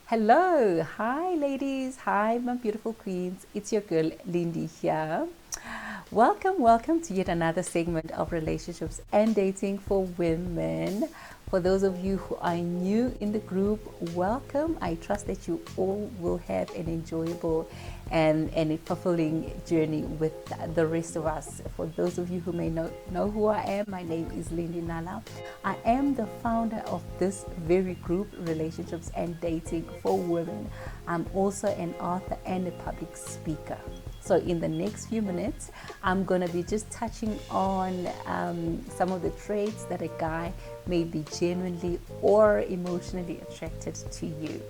Hello, hi ladies, hi my beautiful queens. It's your girl Lindy here. Welcome to yet another segment of relationships and dating for women. For those of you who are new in the group, welcome. I trust that you all will have an enjoyable and a fulfilling journey with the rest of us. For those of you who may know who I am, my name is Lindy Nala. I am the founder of this very group, Relationships and Dating for Women. I'm also an author and a public speaker. So in the next few minutes, I'm going to be just touching on some of the traits that a guy may be genuinely or emotionally attracted to you.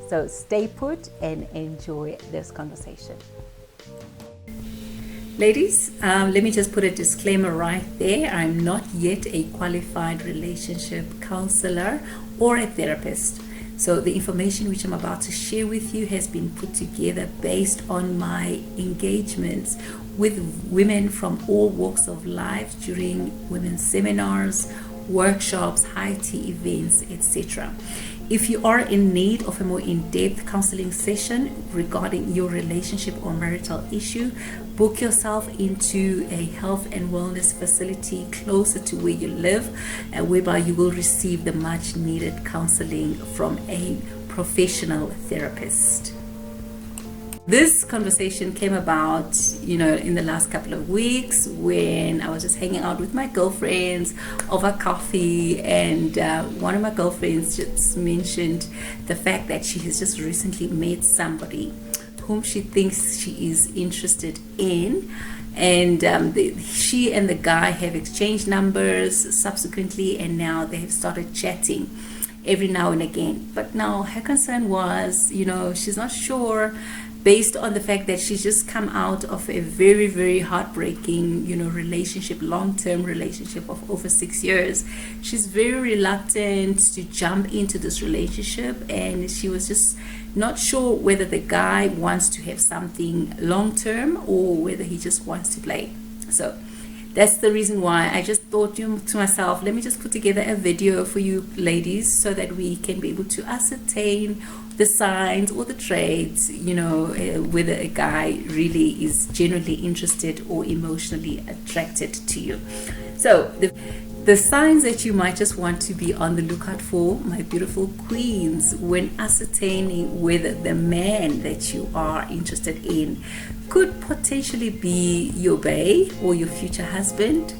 So stay put and enjoy this conversation. Ladies, let me just put a disclaimer right there. I'm not yet a qualified relationship counselor or a therapist. So the information which I'm about to share with you has been put together based on my engagements with women from all walks of life during women's seminars, workshops, high tea events, etc. If you are in need of a more in-depth counseling session regarding your relationship or marital issue, book yourself into a health and wellness facility closer to where you live, whereby you will receive the much needed counseling from a professional therapist. This conversation came about, in the last couple of weeks when I was just hanging out with my girlfriends over coffee, and one of my girlfriends just mentioned the fact that she has just recently met somebody whom she thinks she is interested in, and she and the guy have exchanged numbers subsequently, and now they have started chatting every now and again. But now her concern was, she's not sure, based on the fact that she's just come out of a very, very heartbreaking, relationship, long-term relationship of over 6 years. She's very reluctant to jump into this relationship, and she was just not sure whether the guy wants to have something long-term or whether he just wants to play. So that's the reason why I just thought to myself, let me just put together a video for you ladies so that we can be able to ascertain the signs or the traits, whether a guy really is genuinely interested or emotionally attracted to you. So the signs that you might just want to be on the lookout for, my beautiful queens, when ascertaining whether the man that you are interested in could potentially be your bae or your future husband,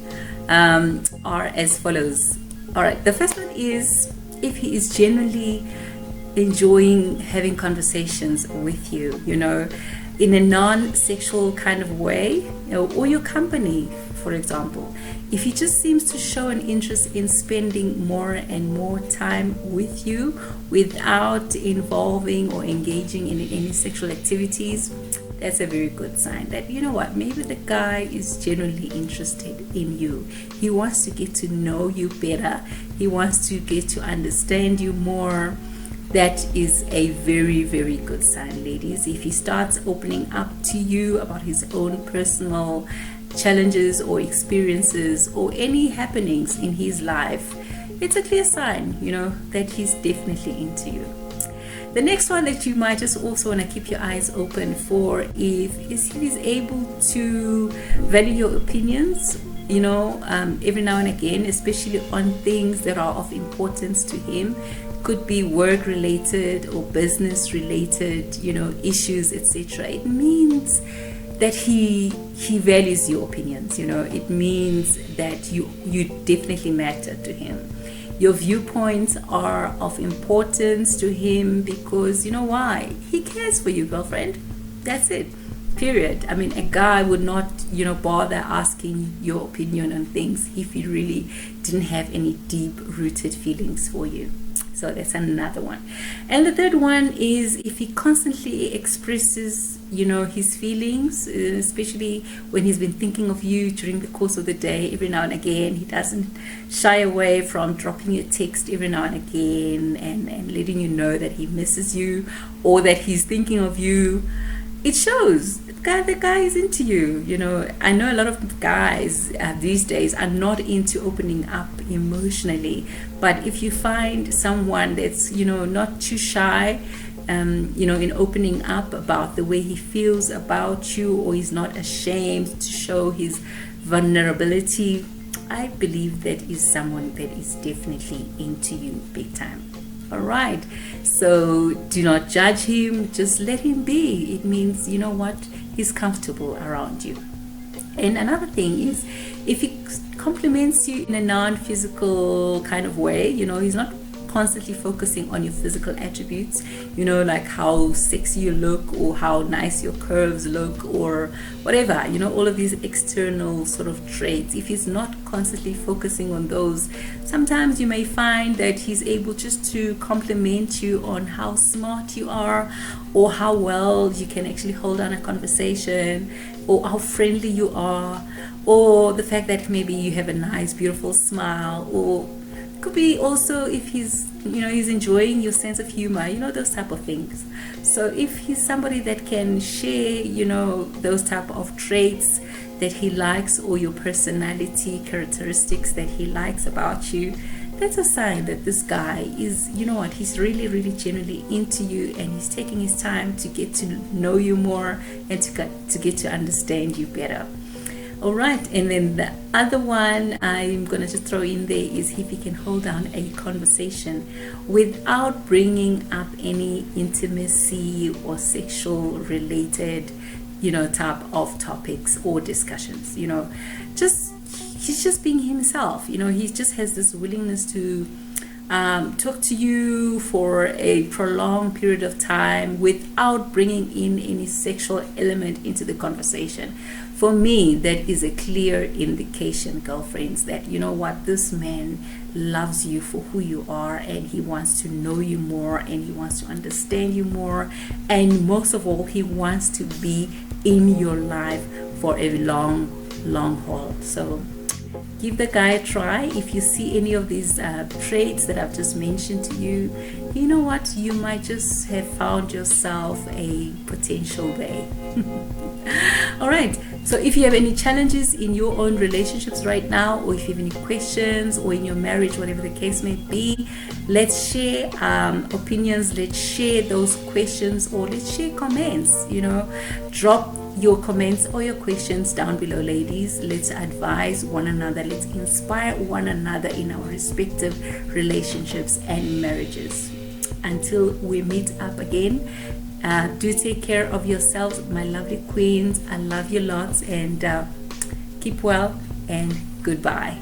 are as follows. All right, the first one is if he is genuinely enjoying having conversations with you, in a non-sexual kind of way, or your company, for example. If he just seems to show an interest in spending more and more time with you without involving or engaging in any sexual activities, that's a very good sign that, maybe the guy is genuinely interested in you. He wants to get to know you better. He wants to get to understand you more. That is a very, very good sign, ladies. If he starts opening up to you about his own personal challenges or experiences or any happenings in his life, it's a clear sign, that he's definitely into you. The next one that you might just also want to keep your eyes open for is he's able to value your opinions, every now and again, especially on things that are of importance to him. Could be work related or business related, issues, etc. It means that he values your opinions. It means that you definitely matter to him. Your viewpoints are of importance to him because, why? He cares for you, girlfriend. That's it. Period. I mean, a guy would not, bother asking your opinion on things if he really didn't have any deep-rooted feelings for you. So that's another one. And the third one is if he constantly expresses, his feelings, especially when he's been thinking of you during the course of the day, every now and again. He doesn't shy away from dropping you a text every now and again and letting you know that he misses you or that he's thinking of you. it shows the guy is into you. You know, I know a lot of guys these days are not into opening up emotionally, but if you find someone that's, you know, not too shy, you know, in opening up about the way he feels about you, or he's not ashamed to show his vulnerability, I believe that is someone that is definitely into you big time. All right, so do not judge him, just let him be. It means, you know what, he's comfortable around you. And another thing is, if he compliments you in a non-physical kind of way, you know, he's not constantly focusing on your physical attributes, you know, like how sexy you look or how nice your curves look or whatever, you know, all of these external sort of traits. If he's not constantly focusing on those, sometimes you may find that he's able just to compliment you on how smart you are, or how well you can actually hold on a conversation, or how friendly you are, or the fact that maybe you have a nice beautiful smile, or could be also if he's, you know, he's enjoying your sense of humor, you know, those type of things. So if he's somebody that can share, you know, those type of traits that he likes, or your personality characteristics that he likes about you, that's a sign that this guy is, you know what, he's really, really genuinely into you, and he's taking his time to get to know you more and to get to understand you better. All right, and then the other one I'm gonna just throw in there is if he can hold down a conversation without bringing up any intimacy or sexual related, you know, type of topics or discussions. You know, he's just being himself. You know, he just has this willingness to talk to you for a prolonged period of time without bringing in any sexual element into the conversation. For me, that is a clear indication, girlfriends, that, you know what, this man loves you for who you are, and he wants to know you more, and he wants to understand you more, and most of all, he wants to be in your life for a long haul. So give the guy a try. If you see any of these traits that I've just mentioned to you, you know what, you might just have found yourself a potential bae. All right, so if you have any challenges in your own relationships right now, or if you have any questions, or in your marriage, whatever the case may be, let's share opinions, let's share those questions, or let's share comments. You know, drop your comments or your questions down below, ladies. Let's advise one another, let's inspire one another in our respective relationships and marriages. Until we meet up again, do take care of yourselves, my lovely queens. I love you lots, and keep well, and goodbye.